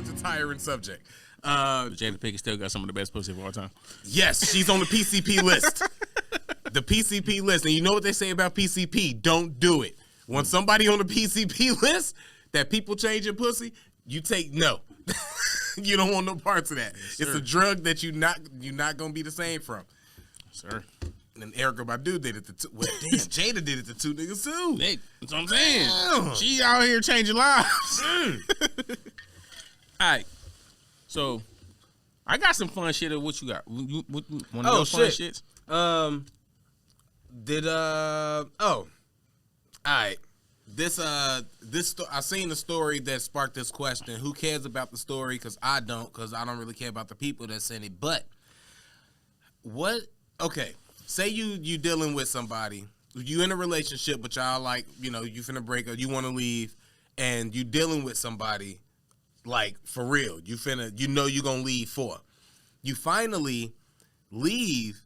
such a tiring subject. Jada Pinkett still got some of the best pussy of all time. Yes, she's on the PCP list. The PCP list. And you know what they say about PCP? Don't do it. When somebody on the PCP list that people change in pussy, you take no. You don't want no parts of that. Yes, it's a drug that you're not gonna be the same from. Sir. And Erykah Badu did it to two. Well, damn, Jada did it to two niggas too. That's what I'm saying. She out here changing lives. All right. So, I got some fun shit. What you got? One of those fun shits? All right. I seen the story that sparked this question. Who cares about the story? Because I don't really care about the people that sent it. But okay, say you dealing with somebody, you in a relationship, but y'all like, you finna break up, you want to leave, and you dealing with somebody like for real. You gonna leave for. You finally leave,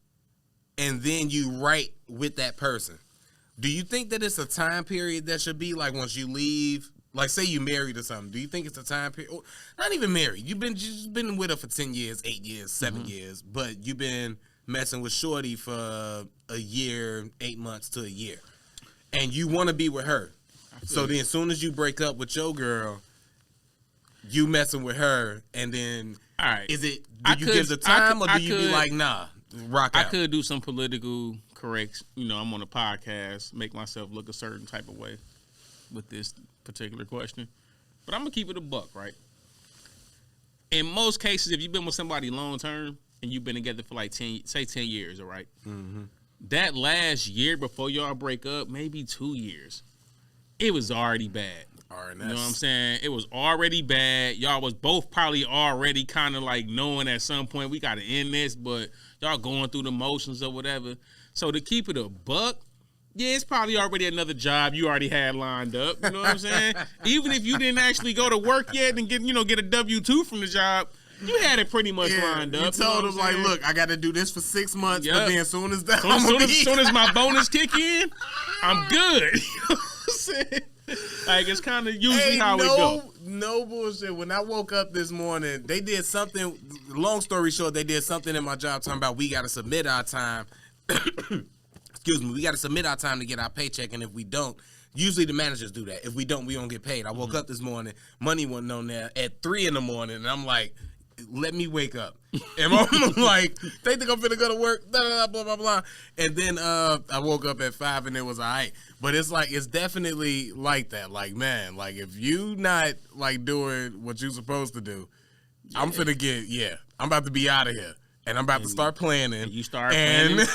and then you write with that person. Do you think that it's a time period that should be like once you leave, like say you married or something? Do you think it's a time period? Or not even married. You've been with her for 10 years, 8 years, 7 years, but you've been messing with shorty for a year, 8 months to a year, and you want to be with her. So then, as soon as you break up with your girl, you messing with her, and then all right, do you give the time, or do you be like, nah, rock out? I could do some political correct. I'm on a podcast, make myself look a certain type of way with this particular question, but I'm gonna keep it a buck, right? In most cases, if you've been with somebody long term and you've been together for like 10 years, all right? Mm-hmm. That last year before y'all break up, maybe 2 years, it was already bad. You know what I'm saying? It was already bad. Y'all was both probably already kind of like knowing at some point we got to end this, but y'all going through the motions or whatever. So to keep it a buck, yeah, it's probably already another job you already had lined up. You know what I'm saying? Even if you didn't actually go to work yet and get a W-2 from the job, you had it pretty much lined up. You told him like, look, I got to do this for 6 months, but then as soon as that, soon as my bonus kick in, I'm good. You know what I'm saying? Like, it's kind of usually how we go. No bullshit. When I woke up this morning, they did something. Long story short, they did something in my job talking about we got to submit our time. Excuse me. We got to submit our time to get our paycheck, and if we don't, usually the managers do that. If we don't, we don't get paid. I woke up this morning, money wasn't on there at 3 a.m, and I'm like, let me wake up. And I'm like, they think I'm finna go to work, blah, blah, blah, blah. And then I woke up at 5 and it was all right. But it's like, it's definitely like that. Like, man, like if you not like doing what you supposed to do, I'm finna I'm about to be out of here. And I'm about to start planning. You start planning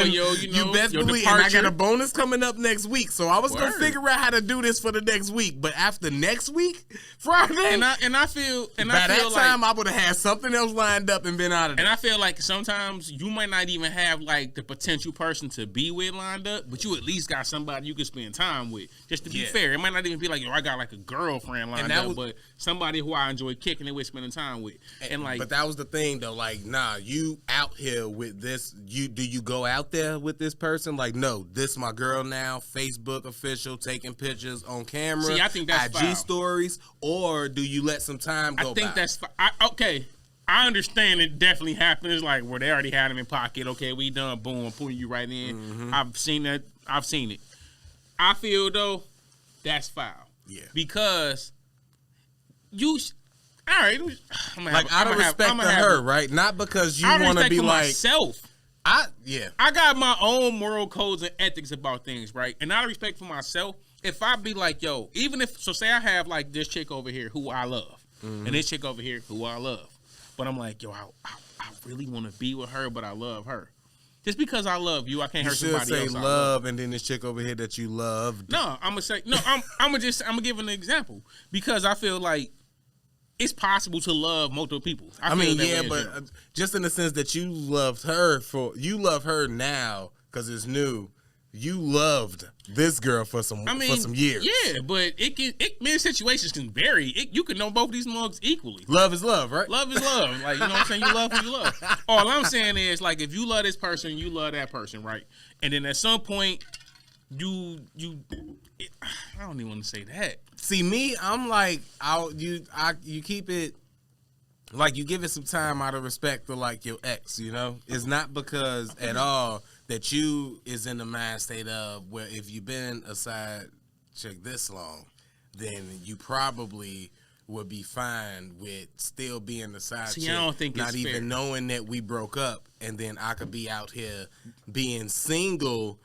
for your, you best your believe. departure. And I got a bonus coming up next week, so I was gonna figure out how to do this for the next week. But after next week, Friday, I feel by that time I would have had something else lined up and been out of there. And I feel like sometimes you might not even have like the potential person to be with lined up, but you at least got somebody you can spend time with. Just to be fair, it might not even be like, I got like a girlfriend lined up, but somebody who I enjoy kicking it with, spending time with. And like, but that was the thing though. Like, nah, you out here with this. Do you go out there with this person? Like, no, this my girl now. Facebook official, taking pictures on camera. See, I think that's IG foul. Stories, or do you let some time go? I think that's okay. I understand it definitely happens. Like where they already had them in pocket. Okay, we done. Boom, putting you right in. Mm-hmm. I've seen that. I've seen it. I feel though that's foul. Yeah, because you. All right, out of respect to her, right? Not because you want to be like myself. I got my own moral codes and ethics about things, right? And out of respect for myself, if I be like, yo, even if say I have like this chick over here who I love, and this chick over here who I love, but I'm like, yo, I really want to be with her, but I love her. Just because I love you, I can't hurt somebody else. You should say love, and then this chick over here that you loved. No, I'm gonna say no. I'm gonna give an example because I feel like. It's possible to love multiple people. I mean, yeah, but just in the sense that you love her now because it's new. You loved this girl for some years. Yeah, but many situations can vary. You can know both of these mugs equally. Love is love, right? Love is love. Like, you know what I'm saying? You love who you love. All I'm saying is, like, if you love this person, you love that person, right? And then at some point, I don't even want to say that. See me, I'm like, you keep it like you give it some time out of respect to like your ex, you know? It's not because at all that you is in the mind state of where if you've been a side chick this long, then you probably would be fine with still being the side chick. I don't think not it's even fair. knowing that we broke up, and then I could be out here being single.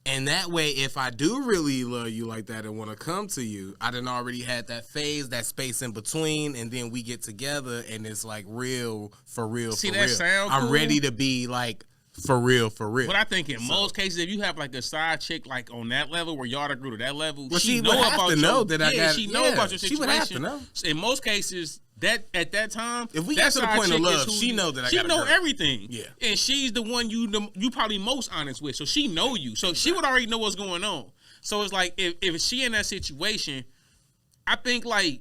And that way, if I do really love you like that and want to come to you, I done already had that phase, that space in between, and then we get together, and it's like real, for real, See, for that real. sound I'm cool? ready to be like for real, for real. But I think in most cases, if you have like a side chick like on that level where y'all agree to that level, Well, she know would have about to your, know that I got. she know about your situation. She would have to know. In most cases, that at that time, If we that got to the side point of chick is love, who she know that I she got a know girl. everything. Yeah. And she's the one you probably most honest with, so she know you, so she would already know what's going on. So it's like if she in that situation, I think like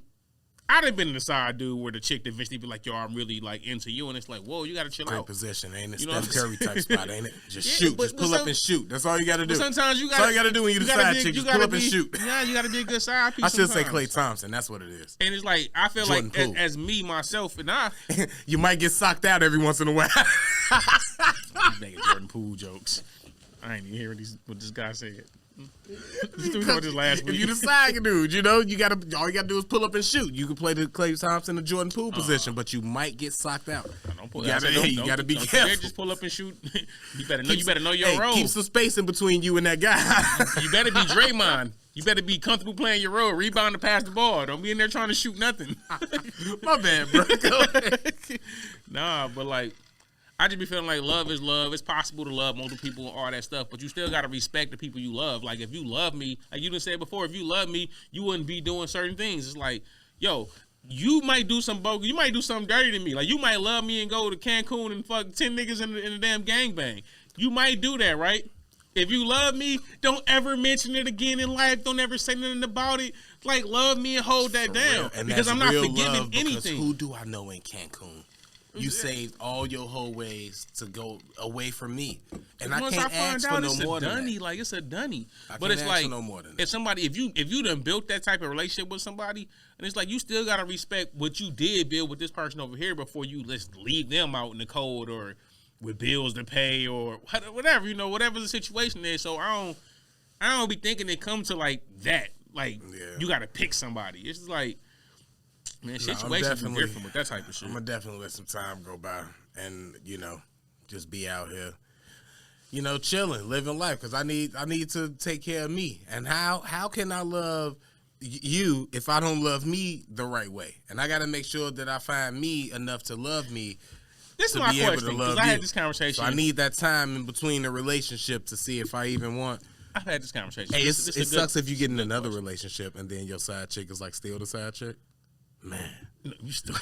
I'd have been the side dude where the chick eventually be like, yo, I'm really like into you, and it's like, whoa, you gotta chill Great out. position, ain't it? You know Steph what I'm Curry type spot, ain't it? Just Yeah, shoot, just pull up and shoot. That's all you got to do. But sometimes you That's all you got to do when you gotta decide be- chick. you Just gotta pull up and be- shoot. Yeah, you got to be a good side piece. I should say sometimes. Klay Thompson. That's what it is. And it's like I feel Jordan like Poole. as me myself and I You might get socked out every once in a while. making Jordan Poole jokes. I ain't even hearing what this guy said. We talked this last If week. you the side dude, you know, all you gotta do is pull up and shoot. You can play the Klay Thompson or Jordan Poole position, but you might get socked out. Don't pull, You gotta be don't careful. Just pull up and shoot. You better know your role. Keep some space in between you and that guy. You better be Draymond. You better be comfortable playing your role. Rebound to pass the ball. Don't be in there trying to shoot nothing. My bad, bro. Go ahead. Nah, but like, I just be feeling like love is love. It's possible to love multiple people and all that stuff, but you still got to respect the people you love. Like, if you love me, like you done said before, if you love me, you wouldn't be doing certain things. It's like, yo, you might do some bogus, you might do something dirty to me. Like, you might love me and go to Cancun and fuck 10 niggas in the damn gangbang. You might do that, right? If you love me, don't ever mention it again in life. Don't ever say nothing about it. Like, love me and hold that down. And because that's I'm not real forgiving love, because anything. who do I know in Cancun? You saved all your whole ways to go away from me, and I Once can't ask for no it's more a than dunny, that. like it's a dunny. I But can't it's ask like for no more than that. if somebody, if you done built that type of relationship with somebody, and it's like you still gotta respect what you did build with this person over here before you just leave them out in the cold or with bills to pay or whatever, you know, whatever the situation is. So I don't be thinking it come to like that. Like you gotta pick somebody. It's just like, man, situations are different with that type of shit. I'm gonna definitely let some time go by, and you know, just be out here, you know, chilling, living life, because I need to take care of me. And how can I love you if I don't love me the right way? And I got to make sure that I find me enough to love me. This is to my be able to question, love because I had you. this conversation. So I need that time in between the relationship to see if I even want. I've had this conversation. Hey, This it is a good- sucks if you get in another relationship and then your side chick is like still the side chick. Man, No, you still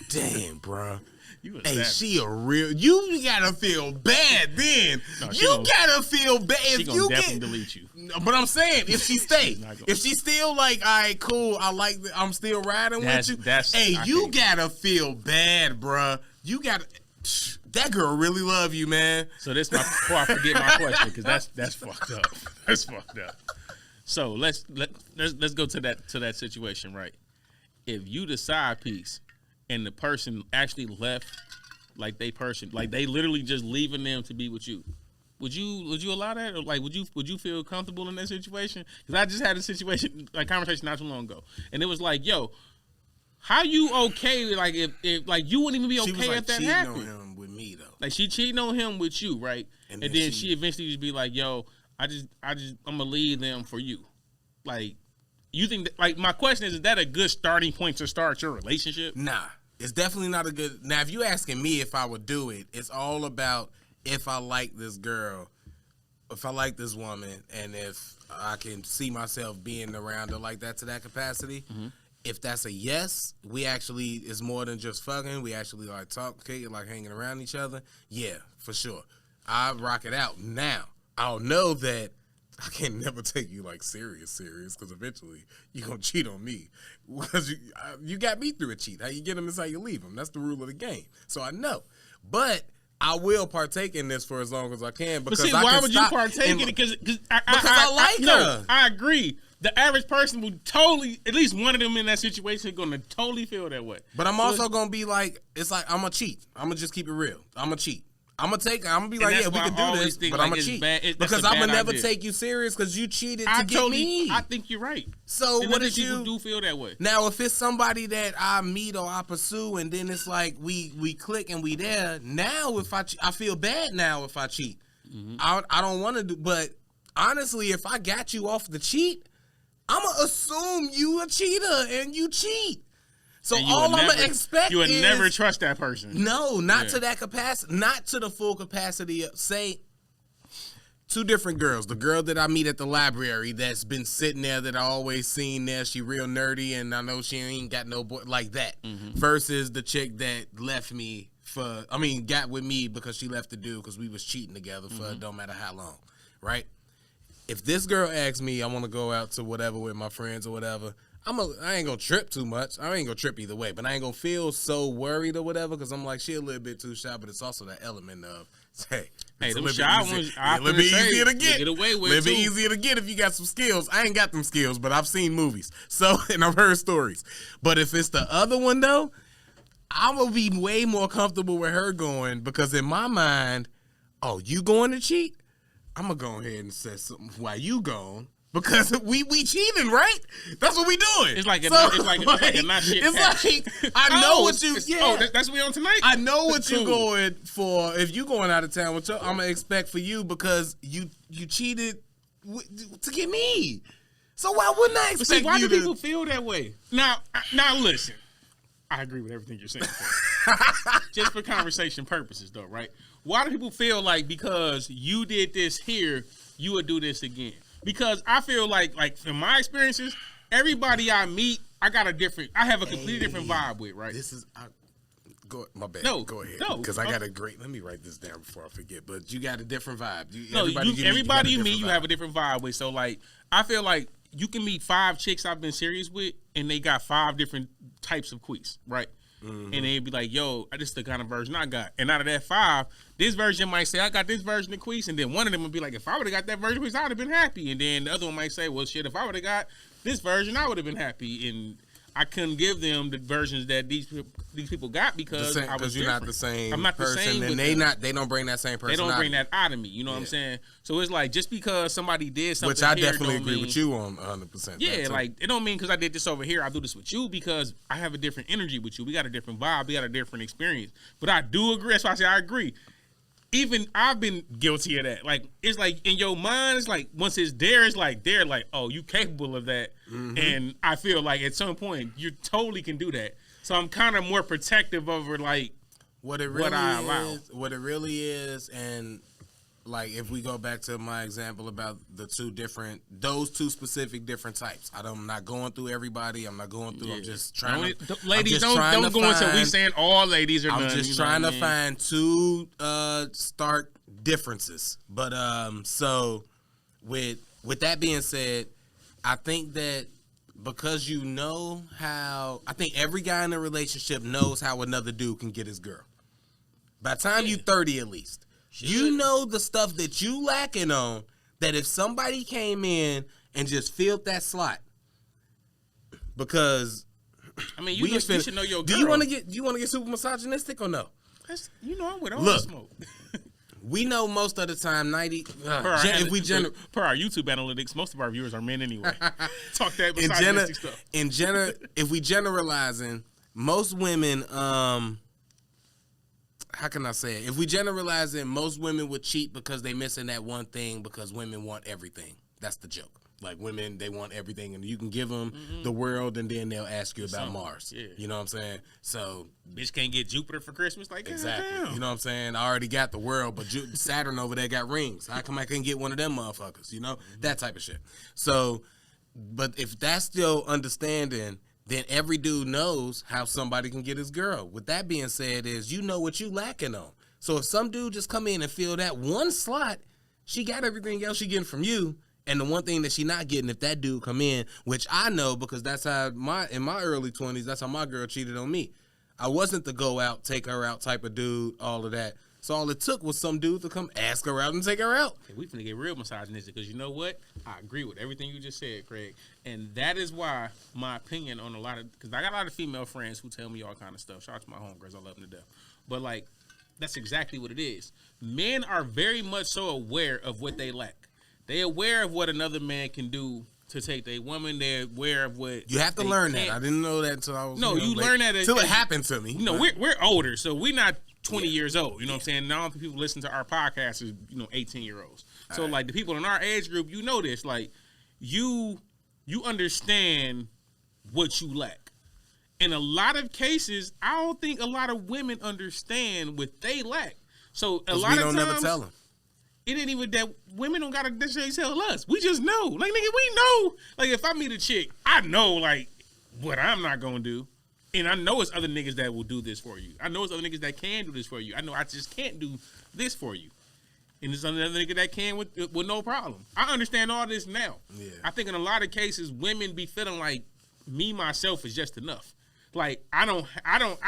damn, bro. You a Hey, savage. she a real. You gotta feel bad then. No, she You gonna- gotta feel bad She if gonna you definitely get. delete you. But I'm saying if she stay, not gonna- if she still like, all right, cool. I'm still riding That's- with you. that's- Hey, I you can't- gotta feel bad, bruh. You gotta. That girl really love you, man. So this before I forget my question, because that's fucked up. That's fucked up. So let's go to that situation, right? If you the side piece and the person actually left, like they literally just leaving them to be with you, would you allow that, or like would you feel comfortable in that situation? Because I just had a situation, like conversation not too long ago, and it was like, yo, how you okay? Like if like you wouldn't even be She was okay like if that cheating happened. on him with me though. Like she cheating on him with you, right? And And then then she she eventually just be like, "Yo, I'm gonna leave them for you." Like, you think that, like my question is that a good starting point to start your relationship? Nah, it's definitely not a good. Now, if you asking me if I would do it, it's all about if I like this girl, if I like this woman, and if I can see myself being around her like that to that capacity. Mm-hmm. If that's a yes, we actually is more than just fucking. We actually like talk, kick it, like hanging around each other. Yeah, for sure. I rock it out. Now, I'll know that I can never take you like serious, because eventually you're going to cheat on me. Because you got me through a cheat. How you get them is how you leave them. That's the rule of the game. So I know. But I will partake in this for as long as I can. Because But see, why would you partake in it? Because I like no, her. I agree the average person will totally, at least one of them in that situation, is gonna totally feel that way. But I'm also gonna be like, it's like I'm gonna cheat. I'm gonna just keep it real. I'm gonna cheat. I'm gonna be like, yeah, we can do this, but I'm gonna cheat because I'm gonna never take you serious because you cheated to get me. I think you're right. So what if people do feel that way? Now, if it's somebody that I meet or I pursue, and then it's like we click and we there. Now, if I feel bad now if I cheat. Mm-hmm. I don't want to do, but honestly, if I got you off the cheat, I'm gonna assume you a cheater and you cheat. So all I'm gonna expect you would is never trust that person. No, not to that capacity, not to the full capacity of, say, two different girls. The girl that I meet at the library that's been sitting there that I always seen there. She real nerdy and I know she ain't got no boy like that. Mm-hmm. Versus the chick that left me got with me because she left the dude because we was cheating together for don't matter how long, right? If this girl asks me, I want to go out to whatever with my friends or whatever, I ain't gonna trip too much. I ain't gonna trip either way, but I ain't gonna feel so worried or whatever because I'm like, she a little bit too shy, but it's also that element of, hey, them shy ones, a little bit easier to get. Get away with a little bit easier to get if you got some skills. I ain't got them skills, but I've seen movies, so and I've heard stories. But if it's the other one though, I'm gonna be way more comfortable with her going because in my mind, oh, you going to cheat? I'm gonna go ahead and say something while you gone. Because we cheating, right? That's what we doing. It's like a not shit. It's like I know what you. That's what we on tonight. I know what you going for. If you going out of town with I'm gonna expect for you because you cheated to get me. So why wouldn't I expect why you do people feel that way? Now listen. I agree with everything you're saying. Just for conversation purposes, though, right? Why do people feel like because you did this here, you would do this again? Because I feel like in my experiences, everybody I meet, I have a completely different vibe with, right? My bad. No, go ahead. No, because I got a great. Let me write this down before I forget. But you got a different vibe. Everybody you meet, you have a different vibe with. So I feel like you can meet 5 chicks I've been serious with, and they got 5 different types of queefs, right? Mm-hmm. And they'd be like, yo, this is the kind of version I got. And out of that 5, this version might say, I got this version of queefs. And then one of them would be like, if I would have got that version of queefs, I would have been happy. And then the other one might say, well, shit, if I would have got this version, I would have been happy. And I couldn't give them the versions that these people got because I was you're not the same. I'm not person, the same. And they don't bring that same person. They don't bring that out of me. You know what I'm saying? So it's like just because somebody did something, which I definitely agree with you on 100%. Yeah, like it don't mean because I did this over here, I do this with you because I have a different energy with you. We got a different vibe. We got a different experience. But I do agree. That's why I say I agree. Even I've been guilty of that. Like it's like in your mind, it's like once it's there, it's like they're like, oh, you capable of that. Mm-hmm. And I feel like at some point you totally can do that. So I'm kind of more protective over like what it really is, and like if we go back to my example about those two specific different types. I'm not going through everybody. I'm not going through. Yeah. I'm just trying to. Ladies, don't go into we saying all ladies are. I'm just trying to find 2 stark differences. But so with that being said, I think that because I think every guy in a relationship knows how another dude can get his girl. By the time you 30 at least. You know the stuff that you lacking on, that if somebody came in and just filled that slot, because I mean you should know your girl. Do you want to get super misogynistic or no? I'm with all the smoke. We know most of the time, per our YouTube analytics, most of our viewers are men anyway. Talk that misogynistic stuff. If we generalizing, most women, how can I say it? If we generalize it, most women would cheat because they missing that one thing because women want everything. That's the joke. Like women, they want everything, and you can give them the world, and then they'll ask you about Mars. Yeah. You know what I'm saying? So, bitch can't get Jupiter for Christmas, like exactly. Damn. You know what I'm saying? I already got the world, but Saturn over there got rings. How come I couldn't get one of them motherfuckers? You know that type of shit. So, but if that's still understanding, then every dude knows how somebody can get his girl. With that being said, you know what you lacking on. So if some dude just come in and fill that one slot, she got everything else she getting from you. And the one thing that she not getting, if that dude come in, which I know because that's how in my early 20s, that's how my girl cheated on me. I wasn't the go out, take her out type of dude, all of that. So all it took was some dude to come ask her out and take her out. Okay, we finna get real misogynistic because you know what? I agree with everything you just said, Craig. And that is why my opinion on because I got a lot of female friends who tell me all kind of stuff. Shout out to my homegirls. I love them to death. But like, that's exactly what it is. Men are very much so aware of what they lack. They're aware of what another man can do to take their woman. They're aware of what you have to learn that. I didn't know that until I was you learn that until it happened to me. You know, we're older, so we're not 20 years old. You know what I'm saying? Now people listen to our podcast is 18-year-olds. So right. Like the people in our age group, you know this. Like you understand what you lack. In a lot of cases, I don't think a lot of women understand what they lack. So a lot of times, never tell them. It ain't even that women don't gotta necessarily tell us. We just know. Like, nigga, we know. Like, if I meet a chick, I know, like, what I'm not gonna do. And I know it's other niggas that will do this for you. I know it's other niggas that can do this for you. I know I just can't do this for you. And there's another nigga that can with no problem. I understand all this now. Yeah. I think in a lot of cases, women be feeling like me, myself, is just enough. Like, I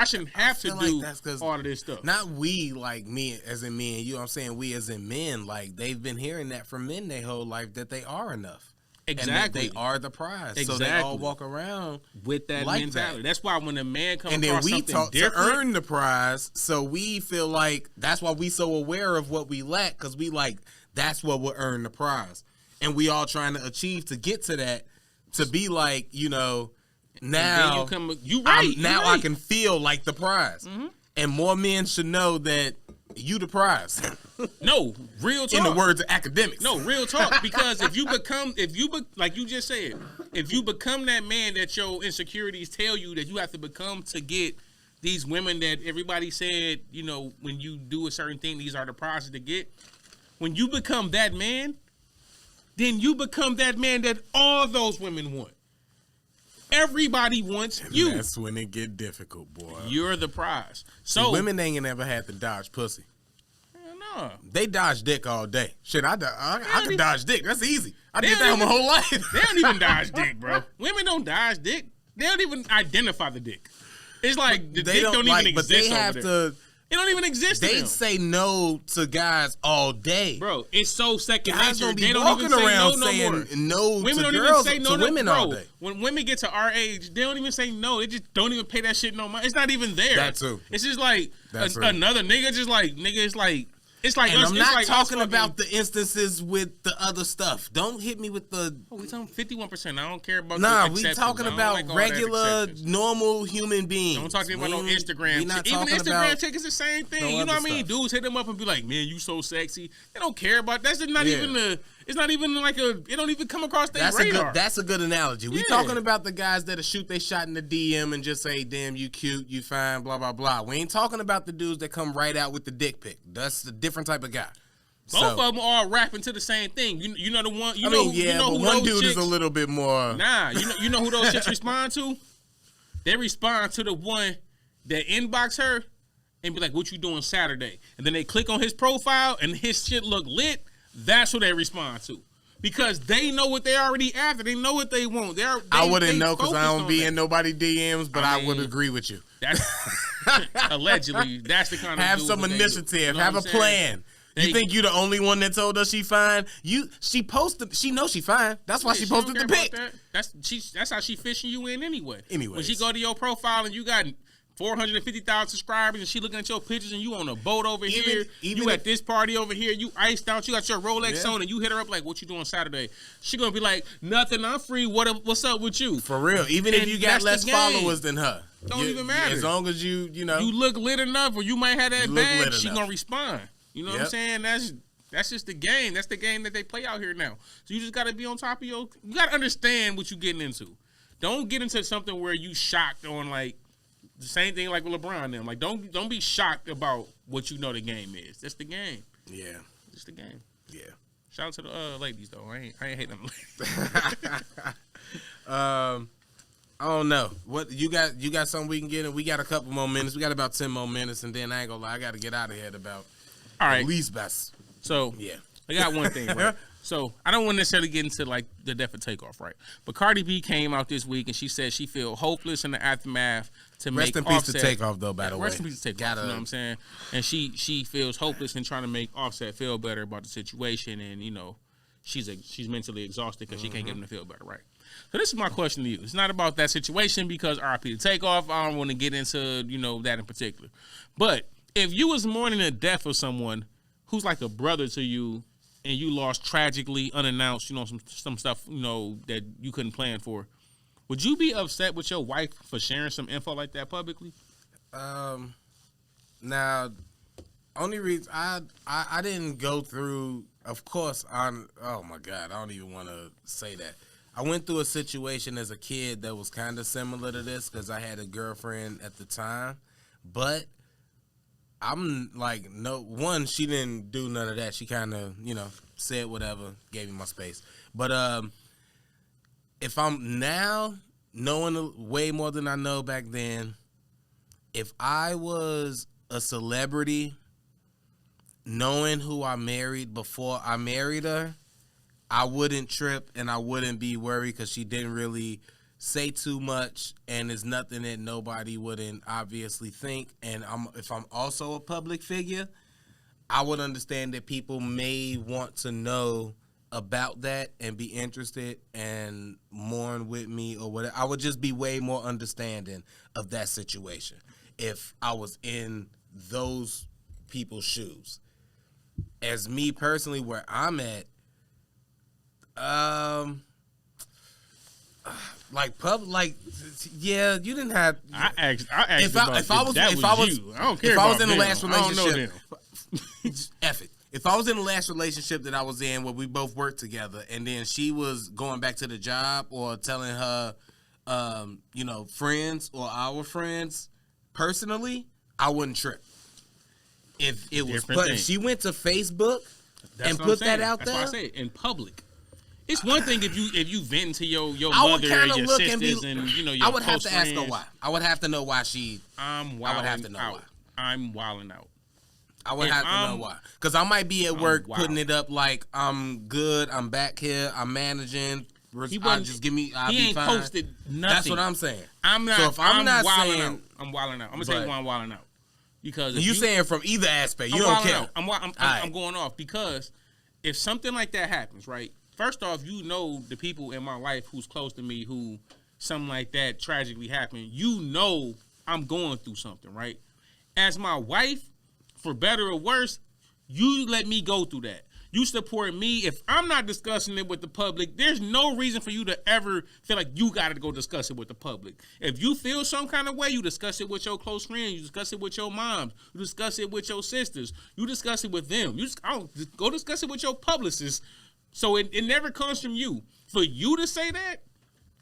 shouldn't have to do all of this stuff. Not we, like me, as in me and you. I'm saying we as in men. Like, they've been hearing that from men their whole life that they are enough. Exactly. And that they are the prize. Exactly. So they all walk around with that like mentality. That's why when a man comes and across then we something talk different, to earn the prize, so we feel like that's why we so aware of what we lack, because we like that's what will earn the prize. And we all trying to achieve to get to that, to be like, now I can feel like the prize. Mm-hmm. And more men should know that you the prize. No, real talk. In the words of academics. No, real talk. Because if you like you just said, if you become that man that your insecurities tell you that you have to become to get these women that everybody said, when you do a certain thing, these are the prizes to get. When you become that man, then you become that man that all those women want. Everybody wants you. That's when it get difficult, boy. You're the prize. So women ain't never had to dodge pussy. No. They dodge dick all day. Shit, I can dodge dick. That's easy. I did that my whole life. They don't even dodge dick, bro. Women don't dodge dick. They don't even identify the dick. It's like the dick don't even exist. But they have to. It don't even exist. They say no to guys all day, bro. It's so second guys nature. They don't even say no more. No women to don't girls, even say no to women bro, all day. When women get to our age, they don't even say no. They just don't even pay that shit no mind. It's not even there. That too. It's just like another nigga. Just like nigga. It's like. And us, I'm not like talking about the instances with the other stuff. Don't hit me with the. Oh, we talking 51%. I don't care about. Nah, we talking about regular, normal human beings. Don't talk about no Instagram. Even Instagram chick is the same thing. You know what I mean? Stuff. Dudes hit them up and be like, "Man, you so sexy." They don't care about. That's just not even a. It's not even like a. It don't even come across their radar. That's a good analogy. We talking about the guys that'll shoot they shot in the DM and just say, "Damn, you cute, you fine," blah blah blah. We ain't talking about the dudes that come right out with the dick pic. That's a different type of guy. Both of them are rapping to the same thing. You know the one. But one dude is a little bit more. Nah, you know who those chicks respond to? They respond to the one that inbox her and be like, "What you doing Saturday?" And then they click on his profile and his shit look lit. That's who they respond to. Because they know what they already after. They know what they want. I wouldn't know because I don't be in nobody DMs, but I would agree with you. That's, allegedly, that's the kind of have some initiative. You know have a plan. You think you the only one that told us she fine? She posted. She knows she fine. That's why she posted the pic. That's how she fishing you in anyway. Anyways. When she go to your profile and you got 450,000 subscribers and she looking at your pictures and you on a boat over here, you at this party over here, you iced out, you got your Rolex on and you hit her up like, "What you doing Saturday?" She gonna be like, "Nothing, I'm free. What's up with you?" For real. Even if you got less followers than her. Don't even matter. As long as you look lit enough or you might have that bag, she gonna respond. You know what I'm saying? That's just the game. That's the game that they play out here now. So you just gotta be on top of you gotta understand what you're getting into. Don't get into something where you shocked on like the same thing like with LeBron and them. Like don't be shocked about what you know the game is. That's the game. Yeah. It's the game. Yeah. Shout out to the ladies though. I ain't hating them ladies. I don't know. What you got something we can get in? We got a couple more minutes. We got about 10 more minutes and then I ain't gonna lie, I gotta get out of here at about at least best. So I got one thing, right? So I don't want to necessarily get into like the death of Takeoff, right? But Cardi B came out this week and she said she feel hopeless in the aftermath to Rest make in peace Offset. to Takeoff, though. By the way, Rest in peace to Takeoff. You know what I'm saying? And she feels hopeless in trying to make Offset feel better about the situation, and you know, she's mentally exhausted because she can't get him to feel better, right? So this is my question to you. It's not about that situation because RP to Takeoff. I don't want to get into that in particular, but if you was mourning the death of someone who's like a brother to you, and you lost tragically, unannounced, some stuff, that you couldn't plan for, would you be upset with your wife for sharing some info like that publicly? Now, only reason I didn't go through, of course, oh my God, I don't even want to say that. I went through a situation as a kid that was kind of similar to this because I had a girlfriend at the time, but I'm like, no, one, she didn't do none of that. She kind of, said whatever, gave me my space. But if I'm now knowing way more than I know back then, if I was a celebrity, knowing who I married before I married her, I wouldn't trip and I wouldn't be worried because she didn't really say too much, and it's nothing that nobody wouldn't obviously think. And if I'm also a public figure, I would understand that people may want to know about that and be interested and mourn with me or whatever. I would just be way more understanding of that situation if I was in those people's shoes. As me personally, where I'm at, yeah, you didn't have. I asked if I was you. I don't care. If I was in the them. last relationship, F it. If I was in the last relationship that I was in where we both worked together, and then she was going back to the job or telling her, friends or our friends personally, I wouldn't trip. If it was, but if she went to Facebook and put that out there, that's why I say in public. It's one thing if you vent to your mother and your sisters and your I would have close to friends. ask her why. I would have to know why she. I'm I would have to know out. why. I'm wilding out. I would have to know why. Because I might be at work putting it up like I'm good. I'm back here. I'm managing. He ain't posted nothing. That's what I'm saying. I'm not. So if I'm not saying, out. I'm wilding out. I'm gonna tell you why I'm wilding out. Because you saying from either aspect, you don't care. I'm going off because if something like that happens, right? First off, the people in my life who's close to me who something like that tragically happened. I'm going through something, right? As my wife, for better or worse, you let me go through that. You support me. If I'm not discussing it with the public, there's no reason for you to ever feel like you got to go discuss it with the public. If you feel some kind of way, you discuss it with your close friends. You discuss it with your moms. You discuss it with your sisters. You discuss it with them. Go discuss it with your publicists. So it never comes from you. For you to say that,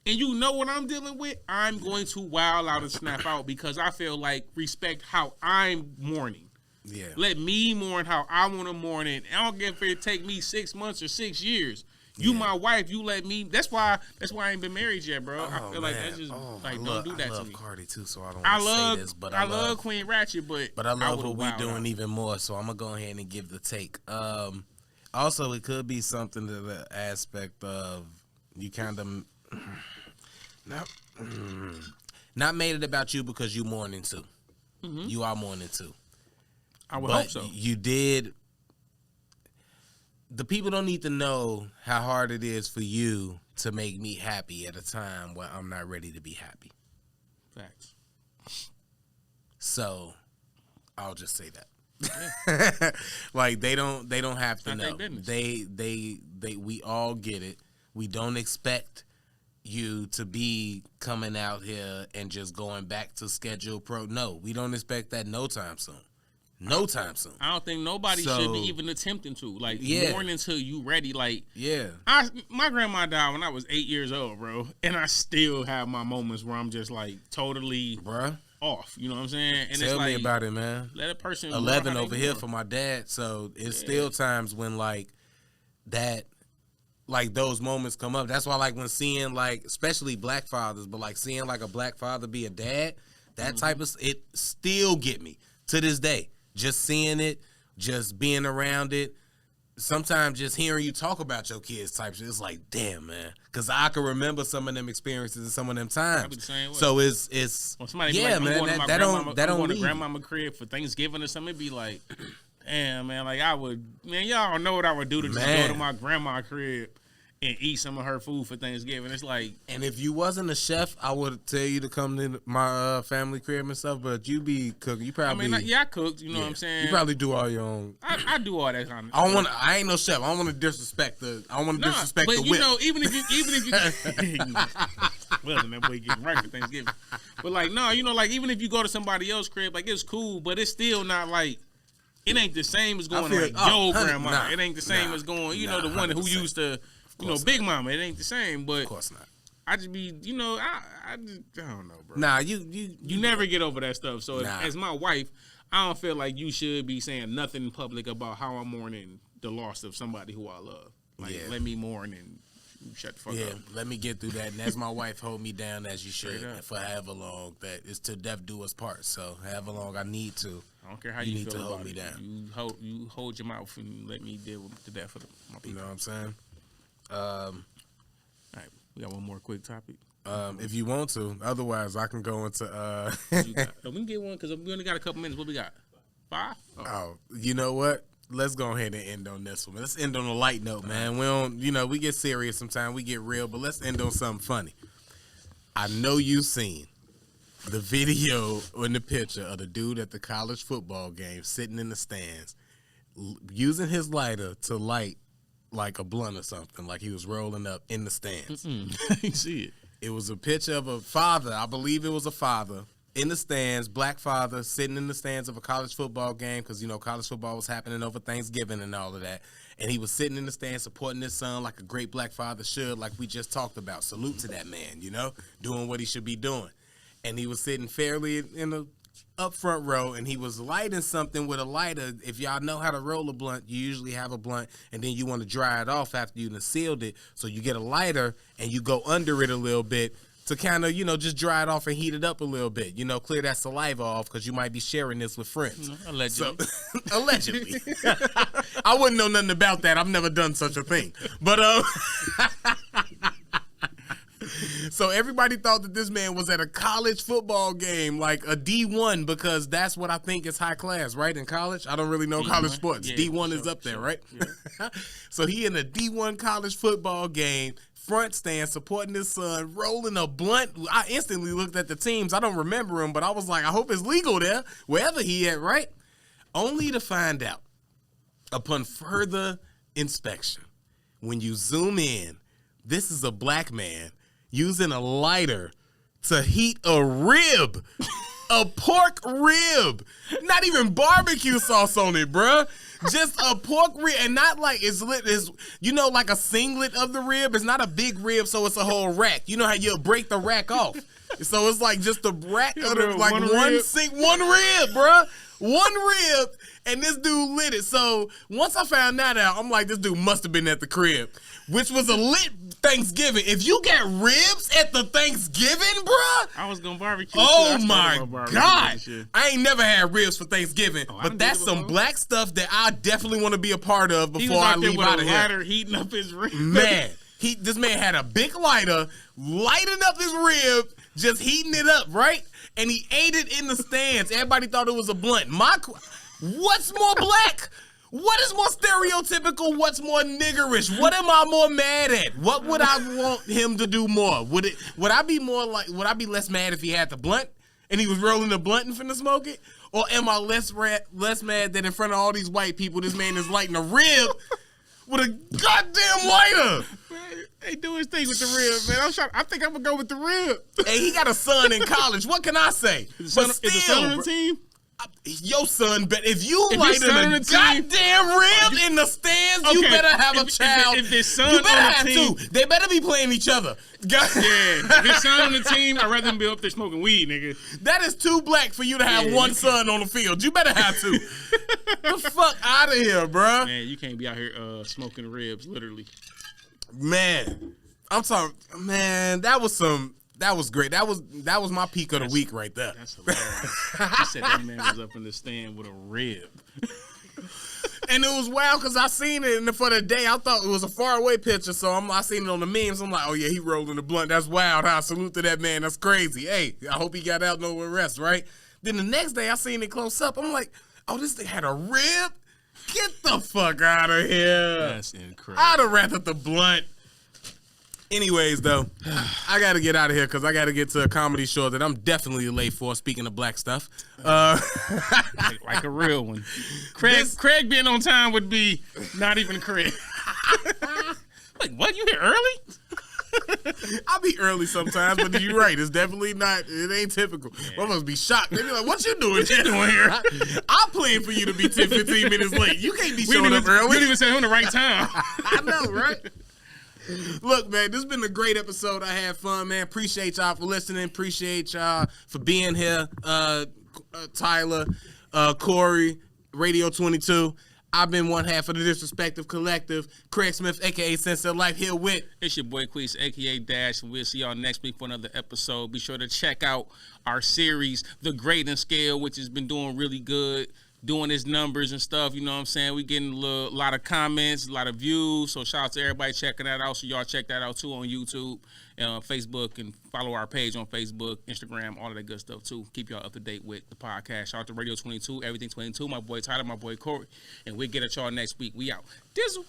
and you know what I'm dealing with, I'm going to wild out and snap out because I feel like respect how I'm mourning. Yeah. Let me mourn how I want to mourn it. I don't care if it take me 6 months or 6 years. You my wife, you let me. That's why I ain't been married yet, bro. I feel like that's just don't do that to me. I love Cardi too, so I don't want to say this, but I love Queen Ratchet, but I love what we doing even more. So I'm gonna go ahead and give the take. Also, it could be something to the aspect of you kind of not made it about you because you mourning too. Mm-hmm. You are mourning too. I would hope so. You did. The people don't need to know how hard it is for you to make me happy at a time where I'm not ready to be happy. Facts. So, I'll just say that. Yeah. Like they don't have to know. We all get it. We don't expect you to be coming out here and just going back to schedule No, we don't expect that no time soon. No time soon. I don't think nobody should be even attempting to. Like, mourn until you ready. Like, yeah. My grandma died when I was 8 years old, bro. And I still have my moments where I'm just, like, totally off. You know what I'm saying? And Tell me about it, man. Let a person 11 over here for my dad. So, it's still times when, like, that, like, those moments come up. That's why, like, when seeing, like, especially black fathers, but, like, seeing, like, a black father be a dad, that type of, it still get me to this day. Just seeing it, just being around it, sometimes just hearing you talk about your kids type shit, it's like, damn, man. Because I can remember some of them experiences and some of them times. The same way. So it's when somebody yeah, be like, man. That don't to leave. grandmama crib for Thanksgiving or something. It'd be like, damn, man. Like y'all don't know what I would do to just go to my grandma crib and eat some of her food for Thanksgiving. It's like, and if you wasn't a chef, I would tell you to come to my family crib and stuff. But you be cooking. You probably. I cooked. You know what I'm saying? You probably do all your own. I do all that kind of. I ain't no chef. I don't want to disrespect the. I don't want to disrespect the whip. But you know, even if you wasn't that boy getting right for Thanksgiving. But like, no, you know, like even if you go to somebody else's crib, like it's cool, but it's still not like. It ain't the same as going to like your grandma. Nah, it ain't the same as going, you know, the one who used to. You know, Big Mama, it ain't the same, but of course not. I just be, you know, I don't know, bro. Nah, you never get over that stuff. So as my wife, I don't feel like you should be saying nothing in public about how I'm mourning the loss of somebody who I love. Like, let me mourn and shut the fuck up. Yeah, let me get through that. And as my wife, hold me down as you should for however long that it's till death do us part. So however long I need to. I don't care how you need feel to hold about me it. down. You hold your mouth and let me deal with the death of my people. You know what I'm saying? All right, we got one more quick topic. If you want to, otherwise I can go into. We can get one because we only got a couple minutes. What we got? 5? Oh, you know what? Let's go ahead and end on this one. Let's end on a light note, man. We don't, we get serious sometimes. We get real, but let's end on something funny. I know you've seen the video or the picture of the dude at the college football game sitting in the stands, using his lighter to light like a blunt or something, like he was rolling up in the stands. I didn't see it. It was a picture of a father, I believe it was a father, in the stands, black father, sitting in the stands of a college football game, because, college football was happening over Thanksgiving and all of that. And he was sitting in the stands supporting his son like a great black father should, like we just talked about. Salute to that man, doing what he should be doing. And he was sitting fairly in the up front row, and he was lighting something with a lighter. If y'all know how to roll a blunt, you usually have a blunt, and then you want to dry it off after you done sealed it. So you get a lighter, and you go under it a little bit to kind of, just dry it off and heat it up a little bit. Clear that saliva off because you might be sharing this with friends. Allegedly. So, allegedly. I wouldn't know nothing about that. I've never done such a thing. But, so everybody thought that this man was at a college football game, like a D1, because that's what I think is high class, right? In college, I don't really know D1. College sports. Yeah, D1 is up there, right? Yeah. So he in a D1 college football game, front stand, supporting his son, rolling a blunt. I instantly looked at the teams. I don't remember him, but I was like, I hope it's legal there, wherever he at, right? Only to find out, upon further inspection, when you zoom in, this is a black man using a lighter to heat a rib, a pork rib, not even barbecue sauce on it, bruh. Just a pork rib, and not like it's lit. Is like a singlet of the rib. It's not a big rib, so it's a whole rack. You know how you break the rack off, so it's like just a rack of the, like one rib, bruh. One rib, and this dude lit it. So once I found that out, I'm like, this dude must have been at the crib, which was a lit Thanksgiving. If you get ribs at the Thanksgiving, bruh. I was going to barbecue. Oh, my God. I ain't never had ribs for Thanksgiving, but that's some black stuff that I definitely want to be a part of before I leave out of here. Lighter heating up his rib. Man, this man had a big lighter, lighting up his rib, just heating it up, right? And he ate it in the stands. Everybody thought it was a blunt. What's more black? What is more stereotypical? What's more niggerish? What am I more mad at? What would I want him to do more? Would I be less mad if he had the blunt and he was rolling the blunt and finna smoke it? Or am I less mad that in front of all these white people, this man is lighting a rib with a goddamn lighter? They do his thing with the rib, man. I think I'm gonna go with the rib. Hey, he got a son in college. What can I say? Is the son on the team? Your son, but if you lighting a goddamn rib in the stands, you better have a child. If his son you better on the have team, two. They better be playing each other. Yeah, if his son on the team, I'd rather him be up there smoking weed, nigga. That is too black for you to have one son on the field. You better have two. The fuck out of here, bro. Man, you can't be out here smoking ribs, literally. Man, I'm talking. Man, that was great. That was my peak of the week right there. That's hilarious. He said that man was up in the stand with a rib. And it was wild because I seen it, and for the day, I thought it was a faraway picture. So I seen it on the memes. I'm like, oh yeah, he rolling the blunt. That's wild. Huh? Salute to that man. That's crazy. Hey, I hope he got out no arrest, right? Then the next day, I seen it close up. I'm like, oh, this thing had a rib. Get the fuck out of here. That's incredible. I'd have rather the blunt. Anyways, though, I got to get out of here because I got to get to a comedy show that I'm definitely late for, speaking of black stuff. Like a real one. Craig being on time would be not even Craig. Like, what? You here early? I'll be early sometimes, but you're right. It's definitely not, it ain't typical. Yeah. Motherfuckers be shocked. They be like, what you doing here? I'm playing for you to be 10, 15 minutes late. You can't be showing up early. You didn't even say on the right time. I know, right? Look, man, this has been a great episode. I had fun, man. Appreciate y'all for listening. Appreciate y'all for being here. Tyler, Corey, Radio 22. I've been one half of the Disrespective Collective. Craig Smith, a.k.a. Sense of Life, here with... It's your boy, Queese, a.k.a. Dash, and we'll see y'all next week for another episode. Be sure to check out our series, The Grading Scale, which has been doing really good. Doing his numbers and stuff, you know what I'm saying? We getting a lot of comments, a lot of views. So shout out to everybody checking that out. So y'all check that out too on YouTube, Facebook, and follow our page on Facebook, Instagram, all of that good stuff too. Keep y'all up to date with the podcast. Shout out to Radio 22, Everything 22, my boy Tyler, my boy Corey, and we'll get at y'all next week. We out. Dizzle.